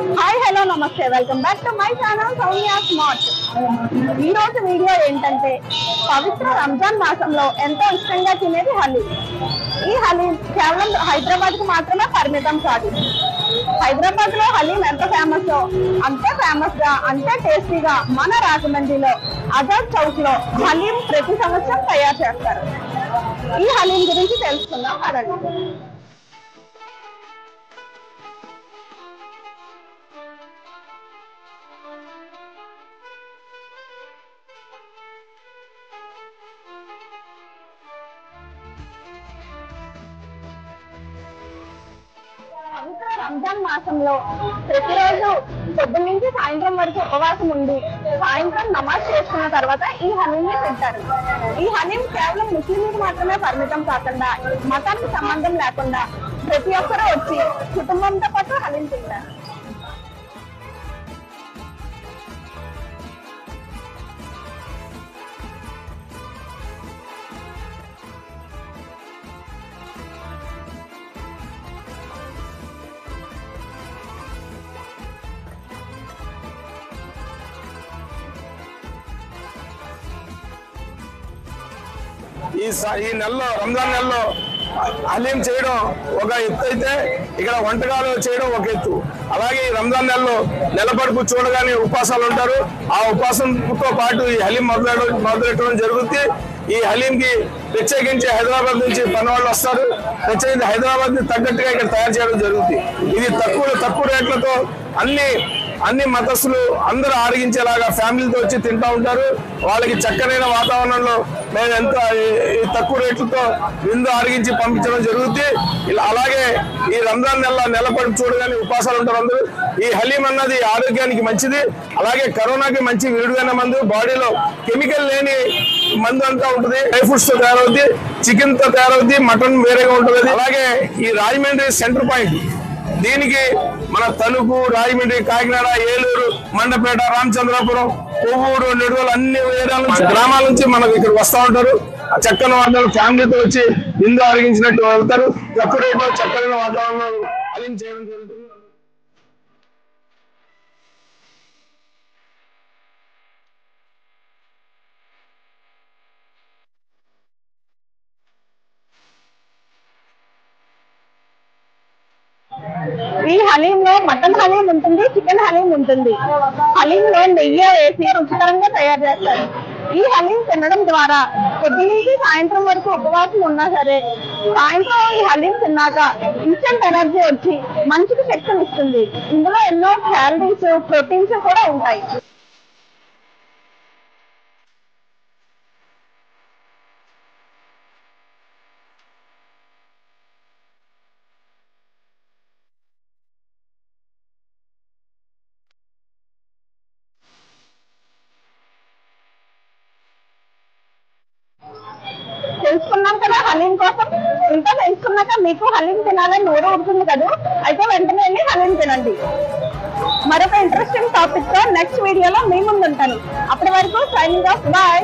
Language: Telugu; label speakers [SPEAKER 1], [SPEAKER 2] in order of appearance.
[SPEAKER 1] హాయ్ హలో నమస్తే welcome back to my channel Soumya smart. ఈ రోజు వీడియో ఏంటంటే పవిత్ర రంజాన్ మాసంలో ఎంతో ఇష్టంగా తినేది హలీం. ఈ హలీం కేవలం హైదరాబాద్ కు మాత్రమే పరిమితం కాదు. హైదరాబాద్ లో హలీం ఎంత ఫేమస్ అంతే ఫేమస్ గా అంతే టేస్టీగా మన రాజమండ్రిలో ఆజాద్ చౌక్ లో హలీం ప్రతి సంవత్సరం తయారు చేస్తారు. ఈ హలీం గురించి తెలుసుకుందాం అదండి. రంజాన్ మాసంలో ప్రతిరోజు పొద్దున్న నుంచి సాయంత్రం వరకు ఉపవాసం ఉండి సాయంత్రం నమాజ్ చేసుకున్న తర్వాత ఈ హలీంని తింటారు. ఈ హలీం కేవలం ముస్లింలకు మాత్రమే పరిమితం కాకుండా మతానికి సంబంధం లేకుండా ప్రతి ఒక్కరూ వచ్చి కుటుంబంతో పాటు హలీం తింటారు.
[SPEAKER 2] ఈ నెలలో రంజాన్ నెలలో హలీం చేయడం ఒక ఎత్తు అయితే ఇక్కడ వంటకాలు చేయడం ఒక ఎత్తు. అలాగే ఈ రంజాన్ నెలలో నెలపడుపు చూడగానే ఉపవాసాలు ఉంటారు. ఆ ఉపవాసంతో పాటు ఈ హలీం మొదలెట్టడం జరుగుతుంది. ఈ హలీం కి ప్రత్యేకించి హైదరాబాద్ నుంచి పని వాళ్ళు వస్తారు. ప్రత్యేకించి హైదరాబాద్ ని తగ్గట్టుగా ఇక్కడ తయారు చేయడం జరుగుతుంది. ఇది తక్కువ రేట్లతో అన్ని మతస్థులు అందరూ ఆరగించేలాగా ఫ్యామిలీతో వచ్చి తింటూ ఉంటారు. వాళ్ళకి చక్కనైన వాతావరణంలో మేము ఎంత తక్కువ రేట్లతో విందు ఆరగించి పంపించడం జరుగుతుంది. అలాగే ఈ రంజాన్ నెలపడి చూడగానే ఉపవాసాలు ఉంటారు అందరూ. ఈ హలీం అన్నది ఆరోగ్యానికి మంచిది. అలాగే కరోనాకి మంచి విరుడైన మందు, బాడీలో కెమికల్ లేని మందు అంతా ఉంటుంది. డ్రై ఫ్రూట్స్ తో తయారవుద్ది, చికెన్ తో తయారవుద్ది, మటన్ వేరేగా ఉంటుంది. అలాగే ఈ రాజమండ్రి సెంటర్ పాయింట్. దీనికి మన తణుకు, రాజమండ్రి, కాకినాడ, ఏలూరు, మండపేట, రామచంద్రాపురం, కొవ్వూరు, నెడువలు అన్ని ఏరియాల నుంచి గ్రామాల నుంచి మనకు ఇక్కడ వస్తూ ఉంటారు. చక్కని వాతావరణం ఫ్యామిలీతో వచ్చి విందు ఆరగించినట్టు వెళ్తారు. తక్కువ చక్కని వాతావరణం హలీం చేయడం జరుగుతుంది.
[SPEAKER 1] ఈ హలీం లో మటన్ హలీం ఉంటుంది, చికెన్ హలీం ఉంటుంది. హలీం లో నెయ్యి వేసి రుచికరంగా తయారు చేస్తారు. ఈ హలీం తినడం ద్వారా పొద్దు నుంచి సాయంత్రం వరకు ఉపవాసం ఉన్నా సరే సాయంత్రం ఈ హలీం తిన్నాక ఇన్స్టెంట్ ఎనర్జీ వచ్చి మంచికి శక్తిని ఇస్తుంది. ఇందులో ఎన్నో క్యాలరీస్, ప్రోటీన్స్ కూడా ఉంటాయి. తెలుసుకున్నాం కదా హలీం కోసం. ఇంకా తెలుసుకున్నాక మీకు హలీం తినాలని నోరు ఊరుతుంది కదా, అయితే వెంటనే వెళ్ళి హలీం తినండి. మరొక ఇంట్రెస్టింగ్ టాపిక్ తో నెక్స్ట్ వీడియోలో మీ ముందు ఉంటాను. అప్పటి వరకు సైనింగ్ ఆఫ్, బాయ్.